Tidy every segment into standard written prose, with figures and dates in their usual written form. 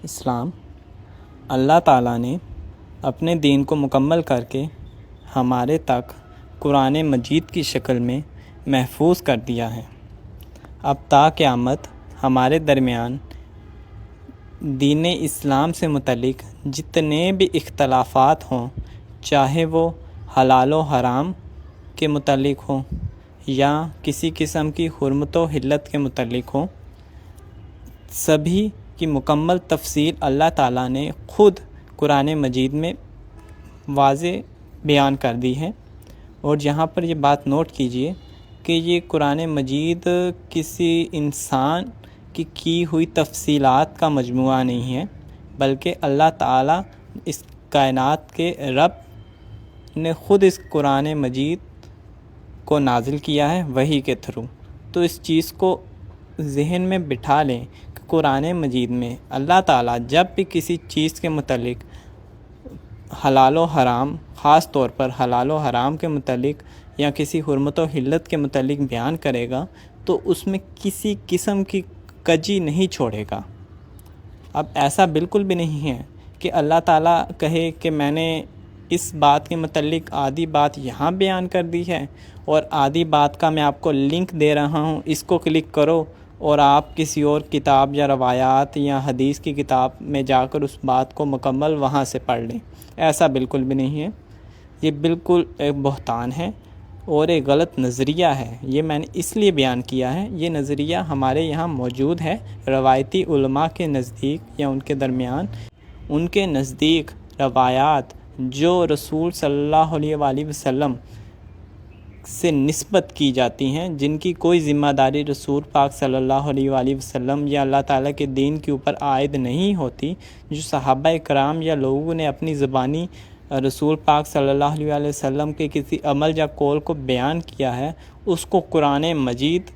اسلام اللہ تعالیٰ نے اپنے دین کو مکمل کر کے ہمارے تک قرآن مجید کی شکل میں محفوظ کر دیا ہے۔ اب تا قیامت ہمارے درمیان دین اسلام سے متعلق جتنے بھی اختلافات ہوں، چاہے وہ حلال و حرام کے متعلق ہوں یا کسی قسم کی حرمت و حلت کے متعلق ہوں، سبھی کی مکمل تفصیل اللہ تعالیٰ نے خود قرآن مجید میں واضح بیان کر دی ہے۔ اور یہاں پر یہ بات نوٹ کیجئے کہ یہ قرآن مجید کسی انسان کی ہوئی تفصیلات کا مجموعہ نہیں ہے، بلکہ اللہ تعالیٰ اس کائنات کے رب نے خود اس قرآن مجید کو نازل کیا ہے وحی کے تھرو۔ تو اس چیز کو ذہن میں بٹھا لیں کہ قرآن مجید میں اللہ تعالیٰ جب بھی کسی چیز کے متعلق حلال و حرام، خاص طور پر حلال و حرام کے متعلق یا کسی حرمت و حلت کے متعلق بیان کرے گا تو اس میں کسی قسم کی کجی نہیں چھوڑے گا۔ اب ایسا بالکل بھی نہیں ہے کہ اللہ تعالیٰ کہے کہ میں نے اس بات کے متعلق آدھی بات یہاں بیان کر دی ہے اور آدھی بات کا میں آپ کو لنک دے رہا ہوں، اس کو کلک کرو اور آپ کسی اور کتاب یا روایات یا حدیث کی کتاب میں جا کر اس بات کو مکمل وہاں سے پڑھ لیں۔ ایسا بالکل بھی نہیں ہے۔ یہ بالکل ایک بہتان ہے اور ایک غلط نظریہ ہے۔ یہ میں نے اس لیے بیان کیا ہے، یہ نظریہ ہمارے یہاں موجود ہے روایتی علماء کے نزدیک یا ان کے درمیان۔ ان کے نزدیک روایات جو رسول صلی اللہ علیہ وآلہ وسلم سے نسبت کی جاتی ہیں، جن کی کوئی ذمہ داری رسول پاک صلی اللہ علیہ وآلہ وسلم یا اللہ تعالیٰ کے دین کے اوپر عائد نہیں ہوتی، جو صحابہ کرام یا لوگوں نے اپنی زبانی رسول پاک صلی اللہ علیہ وآلہ وسلم کے کسی عمل یا قول کو بیان کیا ہے، اس کو قرآن مجید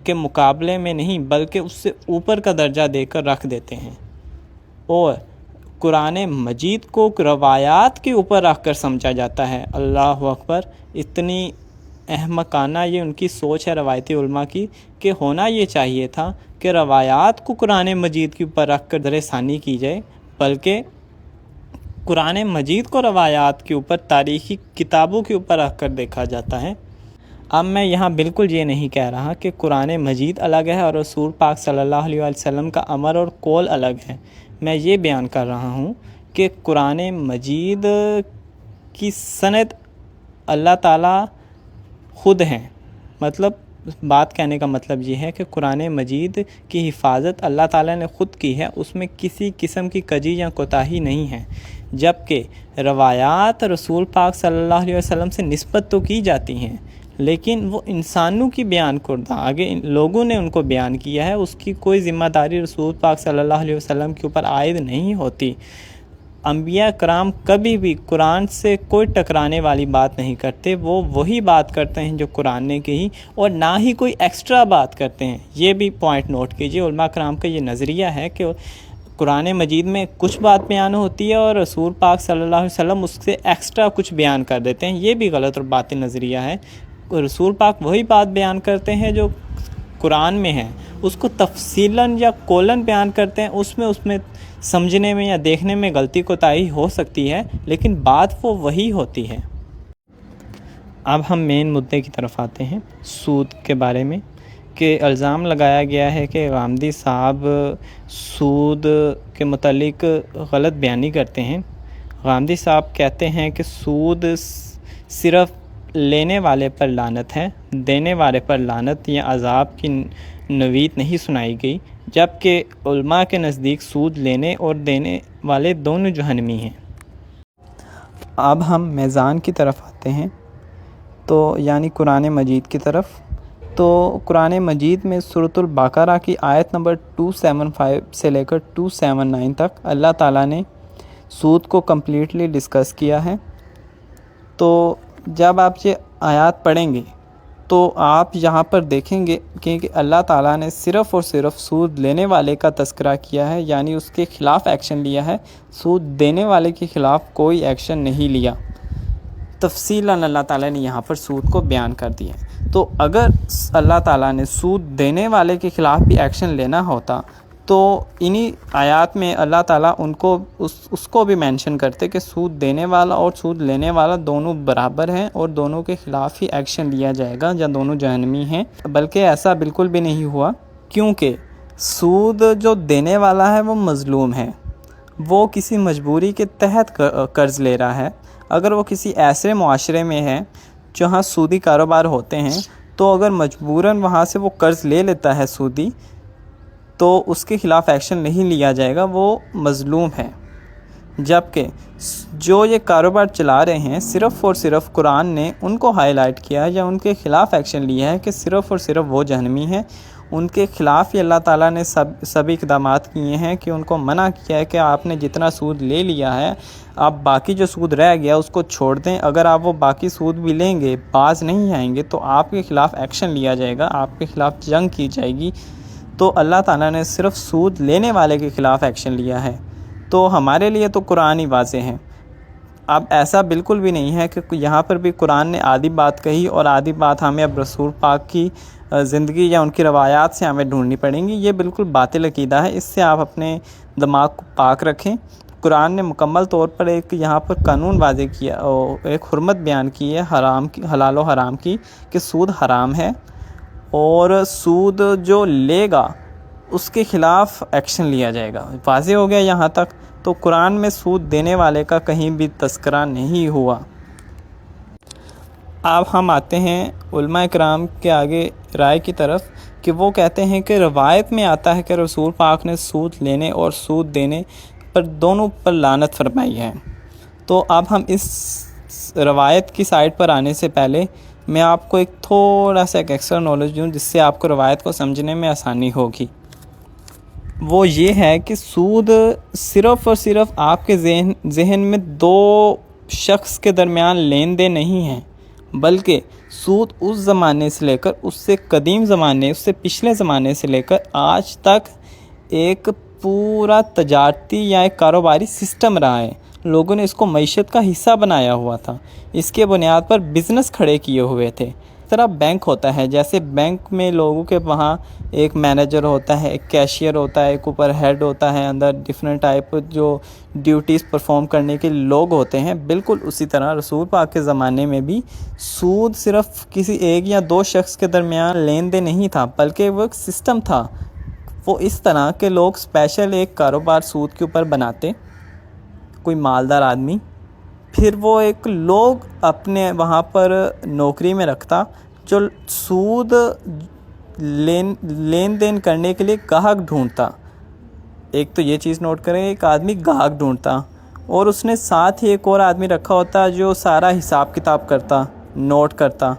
کے مقابلے میں نہیں بلکہ اس سے اوپر کا درجہ دے کر رکھ دیتے ہیں، اور قرآن مجید کو روایات کے اوپر رکھ کر سمجھا جاتا ہے۔ اللہ اکبر! اتنی احمقانہ یہ ان کی سوچ ہے روایتی علماء کی کہ ہونا یہ چاہیے تھا کہ روایات کو قرآن مجید کے اوپر رکھ کر در ثانی کی جائے، بلکہ قرآن مجید کو روایات کے اوپر، تاریخی کتابوں کے اوپر رکھ کر دیکھا جاتا ہے۔ اب میں یہاں بالکل یہ نہیں کہہ رہا کہ قرآن مجید الگ ہے اور رسول پاک صلی اللہ علیہ وسلم کا امر اور قول الگ ہے۔ میں یہ بیان کر رہا ہوں کہ قرآن مجید کی سند اللہ تعالیٰ خود ہیں۔ مطلب بات کہنے کا مطلب یہ ہے کہ قرآن مجید کی حفاظت اللہ تعالیٰ نے خود کی ہے، اس میں کسی قسم کی کجی یا کوتاہی نہیں ہے، جبکہ روایات رسول پاک صلی اللہ علیہ وسلم سے نسبت تو کی جاتی ہیں، لیکن وہ انسانوں کی بیان کردہ، آگے لوگوں نے ان کو بیان کیا ہے، اس کی کوئی ذمہ داری رسول پاک صلی اللہ علیہ وسلم کے اوپر عائد نہیں ہوتی۔ انبیاء کرام کبھی بھی قرآن سے کوئی ٹکرانے والی بات نہیں کرتے، وہ وہی بات کرتے ہیں جو قرآن نے کہی، اور نہ ہی کوئی ایکسٹرا بات کرتے ہیں۔ یہ بھی پوائنٹ نوٹ کیجئے، علماء کرام کا یہ نظریہ ہے کہ قرآن مجید میں کچھ بات بیان ہوتی ہے اور رسول پاک صلی اللہ علیہ وسلم اس سے ایکسٹرا کچھ بیان کر دیتے ہیں۔ یہ بھی غلط اور باطل نظریہ ہے۔ رسول پاک وہی بات بیان کرتے ہیں جو قرآن میں ہے، اس کو تفصیلاً یا قولاً بیان کرتے ہیں، اس میں سمجھنے میں یا دیکھنے میں غلطی کوتاہی ہو سکتی ہے، لیکن بات وہ وہی ہوتی ہے۔ اب ہم مین مدعے کی طرف آتے ہیں، سود کے بارے میں، کہ الزام لگایا گیا ہے کہ غامدی صاحب سود کے متعلق غلط بیانی کرتے ہیں۔ غامدی صاحب کہتے ہیں کہ سود صرف لینے والے پر لعنت ہے، دینے والے پر لعنت یا عذاب کی نوید نہیں سنائی گئی، جبکہ علماء کے نزدیک سود لینے اور دینے والے دونوں جہنمی ہیں۔ اب ہم میزان کی طرف آتے ہیں، تو یعنی قرآن مجید کی طرف۔ تو قرآن مجید میں سورۃ البقرہ کی آیت نمبر 275 سے لے کر 279 تک اللہ تعالیٰ نے سود کو کمپلیٹلی ڈسکس کیا ہے۔ تو جب آپ یہ آیات پڑھیں گے تو آپ یہاں پر دیکھیں گے کہ اللہ تعالیٰ نے صرف اور صرف سود لینے والے کا تذکرہ کیا ہے، یعنی اس کے خلاف ایکشن لیا ہے، سود دینے والے کے خلاف کوئی ایکشن نہیں لیا۔ تفصیلاً اللہ تعالیٰ نے یہاں پر سود کو بیان کر دیا ہے۔ تو اگر اللہ تعالیٰ نے سود دینے والے کے خلاف بھی ایکشن لینا ہوتا تو انہی آیات میں اللہ تعالیٰ ان کو اس کو بھی مینشن کرتے کہ سود دینے والا اور سود لینے والا دونوں برابر ہیں اور دونوں کے خلاف ہی ایکشن لیا جائے گا یا دونوں جہنمی ہیں، بلکہ ایسا بالکل بھی نہیں ہوا، کیونکہ سود جو دینے والا ہے وہ مظلوم ہے، وہ کسی مجبوری کے تحت قرض لے رہا ہے۔ اگر وہ کسی ایسے معاشرے میں ہے جہاں سودی کاروبار ہوتے ہیں تو اگر مجبوراً وہاں سے وہ قرض لے لیتا ہے سودی، تو اس کے خلاف ایکشن نہیں لیا جائے گا، وہ مظلوم ہے۔ جبکہ جو یہ کاروبار چلا رہے ہیں صرف اور صرف قرآن نے ان کو ہائی لائٹ کیا یا ان کے خلاف ایکشن لیا ہے کہ صرف اور صرف وہ جہنمی ہیں، ان کے خلاف ہی اللہ تعالیٰ نے سبھی اقدامات کیے ہیں کہ ان کو منع کیا ہے کہ آپ نے جتنا سود لے لیا ہے، آپ باقی جو سود رہ گیا اس کو چھوڑ دیں، اگر آپ وہ باقی سود بھی لیں گے، باز نہیں آئیں گے تو آپ کے خلاف ایکشن لیا جائے گا، آپ کے خلاف جنگ کی جائے گی۔ تو اللہ تعالیٰ نے صرف سود لینے والے کے خلاف ایکشن لیا ہے، تو ہمارے لیے تو قرآن ہی واضح ہے۔ اب ایسا بالکل بھی نہیں ہے کہ یہاں پر بھی قرآن نے آدھی بات کہی اور آدھی بات ہمیں اب رسول پاک کی زندگی یا ان کی روایات سے ہمیں ڈھونڈنی پڑیں گی، یہ بالکل باطل عقیدہ ہے، اس سے آپ اپنے دماغ کو پاک رکھیں۔ قرآن نے مکمل طور پر ایک یہاں پر قانون واضح کیا اور ایک حرمت بیان کی ہے حرام کی، حلال و حرام کی، کہ سود حرام ہے اور سود جو لے گا اس کے خلاف ایکشن لیا جائے گا۔ واضح ہو گیا یہاں تک؟ تو قرآن میں سود دینے والے کا کہیں بھی تذکرہ نہیں ہوا۔ اب ہم آتے ہیں علماء کرام کے آگے رائے کی طرف کہ وہ کہتے ہیں کہ روایت میں آتا ہے کہ رسول پاک نے سود لینے اور سود دینے پر دونوں پر لعنت فرمائی ہے۔ تو اب ہم اس روایت کی سائٹ پر آنے سے پہلے میں آپ کو ایک تھوڑا سا ایک ایکسٹرا نالج دوں جس سے آپ کو روایت کو سمجھنے میں آسانی ہوگی۔ وہ یہ ہے کہ سود صرف اور صرف آپ کے ذہن میں دو شخص کے درمیان لین دین نہیں ہے، بلکہ سود اس زمانے سے لے کر اس سے قدیم زمانے، اس سے پچھلے زمانے سے لے کر آج تک ایک پورا تجارتی یا ایک کاروباری سسٹم رہا ہے۔ لوگوں نے اس کو معیشت کا حصہ بنایا ہوا تھا، اس کے بنیاد پر بزنس کھڑے کیے ہوئے تھے۔ اس طرح بینک ہوتا ہے، جیسے بینک میں لوگوں کے وہاں ایک مینیجر ہوتا ہے، ایک کیشیئر ہوتا ہے، ایک اوپر ہیڈ ہوتا ہے، اندر ڈیفرنٹ ٹائپ جو ڈیوٹیز پرفارم کرنے کے لوگ ہوتے ہیں، بالکل اسی طرح رسول پاک کے زمانے میں بھی سود صرف کسی ایک یا دو شخص کے درمیان لین دین نہیں تھا، بلکہ وہ ایک سسٹم تھا۔ وہ اس طرح کہ لوگ اسپیشل ایک کاروبار سود کے اوپر بناتے، کوئی مالدار آدمی، پھر وہ ایک لوگ اپنے وہاں پر نوکری میں رکھتا جو سود لین دین کرنے کے لیے گاہک ڈھونڈتا۔ ایک تو یہ چیز نوٹ کریں، ایک آدمی گاہک ڈھونڈتا اور اس نے ساتھ ہی ایک اور آدمی رکھا ہوتا جو سارا حساب کتاب کرتا، نوٹ کرتا،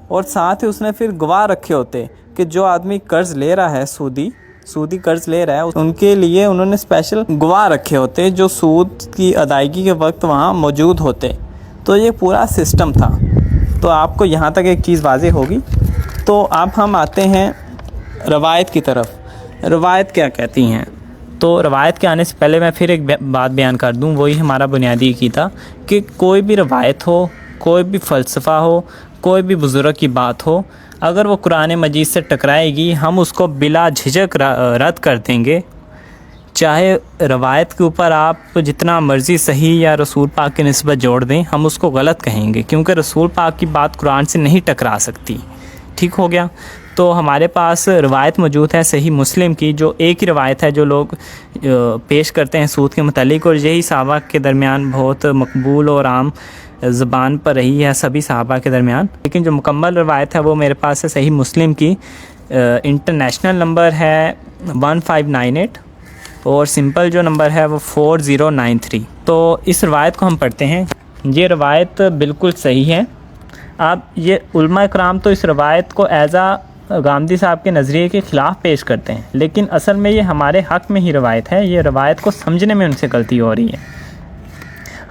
اور ساتھ ہی اس نے پھر گواہ رکھے ہوتے کہ جو آدمی قرض لے رہا ہے، سودی قرض لے رہا ہے، ان کے لیے انہوں نے اسپیشل گواہ رکھے ہوتے جو سود کی ادائیگی کے وقت وہاں موجود ہوتے۔ تو یہ پورا سسٹم تھا۔ تو آپ کو یہاں تک ایک چیز واضح ہوگی۔ تو اب ہم آتے ہیں روایت کی طرف۔ روایت کیا کہتی ہیں؟ تو روایت کے آنے سے پہلے میں پھر ایک بات بیان کر دوں، وہی ہمارا بنیادی عقیدہ کہ کوئی بھی روایت ہو، کوئی بھی فلسفہ ہو، کوئی بھی بزرگ کی بات ہو، اگر وہ قرآن مجید سے ٹکرائے گی ہم اس کو بلا جھجک رد کر دیں گے، چاہے روایت کے اوپر آپ جتنا مرضی صحیح یا رسول پاک کی نسبت جوڑ دیں، ہم اس کو غلط کہیں گے، کیونکہ رسول پاک کی بات قرآن سے نہیں ٹکرا سکتی۔ ٹھیک ہو گیا؟ تو ہمارے پاس روایت موجود ہے صحیح مسلم کی، جو ایک ہی روایت ہے جو لوگ پیش کرتے ہیں سود کے متعلق، اور یہی صحابہ کے درمیان بہت مقبول اور عام زبان پر رہی ہے سبھی صحابہ کے درمیان۔ لیکن جو مکمل روایت ہے وہ میرے پاس ہے صحیح مسلم کی، انٹرنیشنل نمبر ہے 1598 اور سمپل جو نمبر ہے وہ 4093۔ تو اس روایت کو ہم پڑھتے ہیں۔ یہ روایت بالکل صحیح ہے۔ اب یہ علماء کرام تو اس روایت کو غامدی صاحب کے نظریے کے خلاف پیش کرتے ہیں، لیکن اصل میں یہ ہمارے حق میں ہی روایت ہے، یہ روایت کو سمجھنے میں ان سے غلطی ہو رہی ہے۔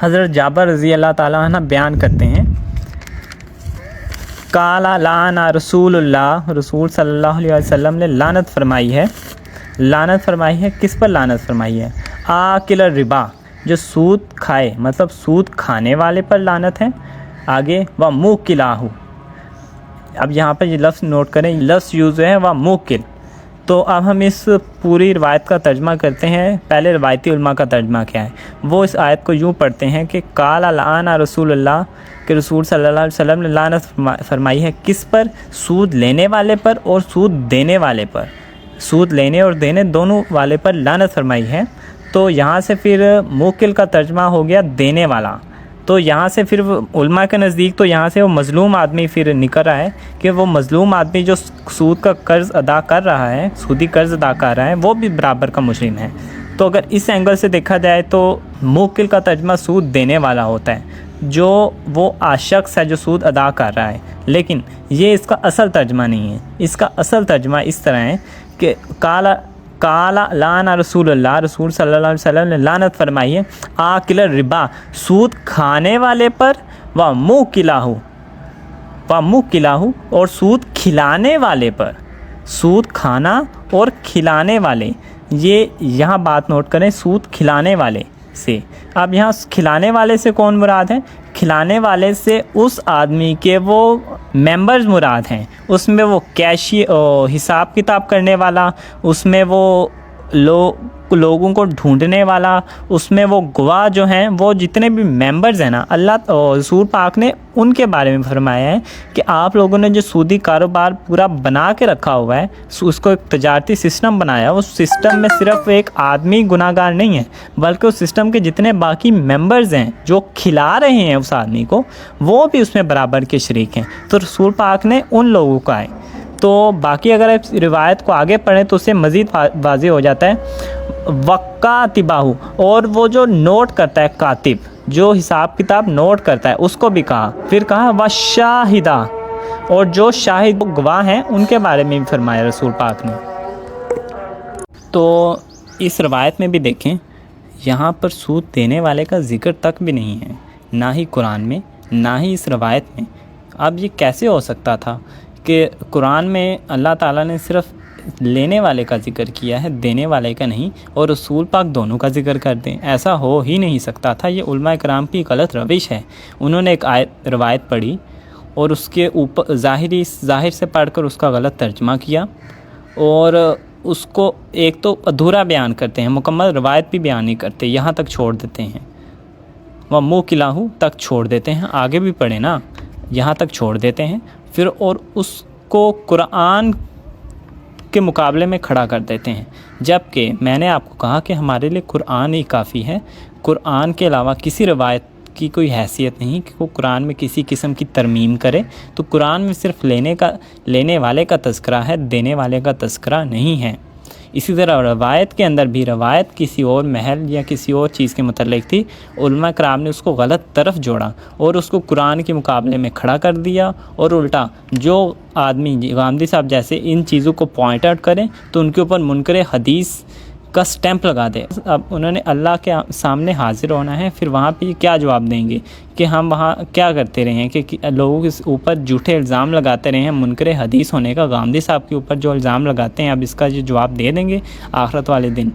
حضرت جابر رضی اللہ تعالیٰ عنہ بیان کرتے ہیں، قال لعن رسول اللہ، رسول صلی اللہ علیہ وسلم نے لعنت فرمائی ہے۔ لعنت فرمائی ہے، کس پر لعنت فرمائی ہے؟ آکل الربا، جو سود کھائے، مطلب سود کھانے والے پر لعنت ہے۔ آگے وموکلہ، اب یہاں پر یہ لفظ نوٹ کریں، لفظ یوز ہے وموکل، تو اب ہم اس پوری روایت کا ترجمہ کرتے ہیں۔ پہلے روایتی علماء کا ترجمہ کیا ہے، وہ اس آیت کو یوں پڑھتے ہیں کہ قال لعن رسول اللہ، کہ رسول صلی اللہ علیہ وسلم نے لعنت فرمائی ہے کس پر؟ سود لینے والے پر اور سود دینے والے پر، سود لینے اور دینے دونوں والے پر لعنت فرمائی ہے۔ تو یہاں سے پھر موکل کا ترجمہ ہو گیا دینے والا۔ تو یہاں سے پھر علماء کے نزدیک تو یہاں سے وہ مظلوم آدمی پھر نکل رہا ہے کہ وہ مظلوم آدمی جو سود کا قرض ادا کر رہا ہے، سودی قرض ادا کر رہا ہے، وہ بھی برابر کا مجرم ہے۔ تو اگر اس اینگل سے دیکھا جائے تو موکل کا ترجمہ سود دینے والا ہوتا ہے، جو وہ شخص ہے جو سود ادا کر رہا ہے، لیکن یہ اس کا اصل ترجمہ نہیں ہے۔ اس کا اصل ترجمہ اس طرح ہے کہ قال لعن رسول اللہ، رسول صلی اللہ علیہ وسلم نے لعنت فرمائی ہے آکل الربا، سود کھانے والے پر، و موکلہ اور سود کھلانے والے پر، سود کھانا اور کھلانے والے، یہ یہاں بات نوٹ کریں، سود کھلانے والے سے۔ اب یہاں کھلانے والے سے کون مراد ہے؟ کھلانے والے سے اس آدمی کے وہ ممبرز مراد ہیں، اس میں وہ حساب کتاب کرنے والا، اس میں وہ لوگوں کو ڈھونڈنے والا، اس میں وہ گواہ جو ہیں، وہ جتنے بھی ممبرز ہیں نا، اللہ رسول پاک نے ان کے بارے میں فرمایا ہے کہ آپ لوگوں نے جو سودی کاروبار پورا بنا کے رکھا ہوا ہے، اس کو ایک تجارتی سسٹم بنایا، اس سسٹم میں صرف ایک آدمی گناہ گار نہیں ہے، بلکہ اس سسٹم کے جتنے باقی ممبرز ہیں جو کھلا رہے ہیں اس آدمی کو، وہ بھی اس میں برابر کے شریک ہیں۔ تو رسول پاک نے ان لوگوں کا ہے۔ تو باقی اگر آپ روایت کو آگے پڑھیں تو اس سے مزید واضح ہو جاتا ہے وَقَاتِبَہُ، اور وہ جو نوٹ کرتا ہے، کاتب جو حساب کتاب نوٹ کرتا ہے، اس کو بھی کہا، پھر کہا وَالشَّاہِدَ، اور جو شاہد گواہ ہیں ان کے بارے میں بھی فرمایا رسول پاک نے۔ تو اس روایت میں بھی دیکھیں، یہاں پر سود دینے والے کا ذکر تک بھی نہیں ہے، نہ ہی قرآن میں، نہ ہی اس روایت میں۔ اب یہ کیسے ہو سکتا تھا کہ قرآن میں اللہ تعالیٰ نے صرف لینے والے کا ذکر کیا ہے، دینے والے کا نہیں، اور رسول پاک دونوں کا ذکر کر دیں؟ ایسا ہو ہی نہیں سکتا تھا۔ یہ علماء کرام کی غلط روش ہے۔ انہوں نے ایک روایت پڑھی اور اس کے اوپر ظاہر سے پڑھ کر اس کا غلط ترجمہ کیا، اور اس کو ایک تو ادھورا بیان کرتے ہیں، مکمل روایت بھی بیان نہیں کرتے، یہاں تک چھوڑ دیتے ہیں، وہ موکلہ تک چھوڑ دیتے ہیں، آگے بھی پڑھیں نا، یہاں تک چھوڑ دیتے ہیں، پھر اور اس کو قرآن کے مقابلے میں کھڑا کر دیتے ہیں، جبکہ میں نے آپ کو کہا کہ ہمارے لیے قرآن ہی کافی ہے۔ قرآن کے علاوہ کسی روایت کی کوئی حیثیت نہیں کہ وہ قرآن میں کسی قسم کی ترمیم کرے۔ تو قرآن میں صرف لینے والے کا تذکرہ ہے، دینے والے کا تذکرہ نہیں ہے۔ اسی طرح روایت کے اندر بھی، روایت کسی اور محل یا کسی اور چیز کے متعلق تھی، علماء کرام نے اس کو غلط طرف جوڑا اور اس کو قرآن کے مقابلے میں کھڑا کر دیا، اور الٹا جو آدمی غامدی صاحب جیسے ان چیزوں کو پوائنٹ آؤٹ کریں تو ان کے اوپر منکر حدیث کا سٹیمپ لگا دے۔ اب انہوں نے اللہ کے سامنے حاضر ہونا ہے، پھر وہاں پہ کیا جواب دیں گے کہ ہم وہاں کیا کرتے رہے ہیں کہ لوگوں کے اوپر جھوٹے الزام لگاتے رہے ہیں، منکر حدیث ہونے کا غامدی صاحب کے اوپر جو الزام لگاتے ہیں، اب اس کا جو جواب دے دیں گے آخرت والے دن۔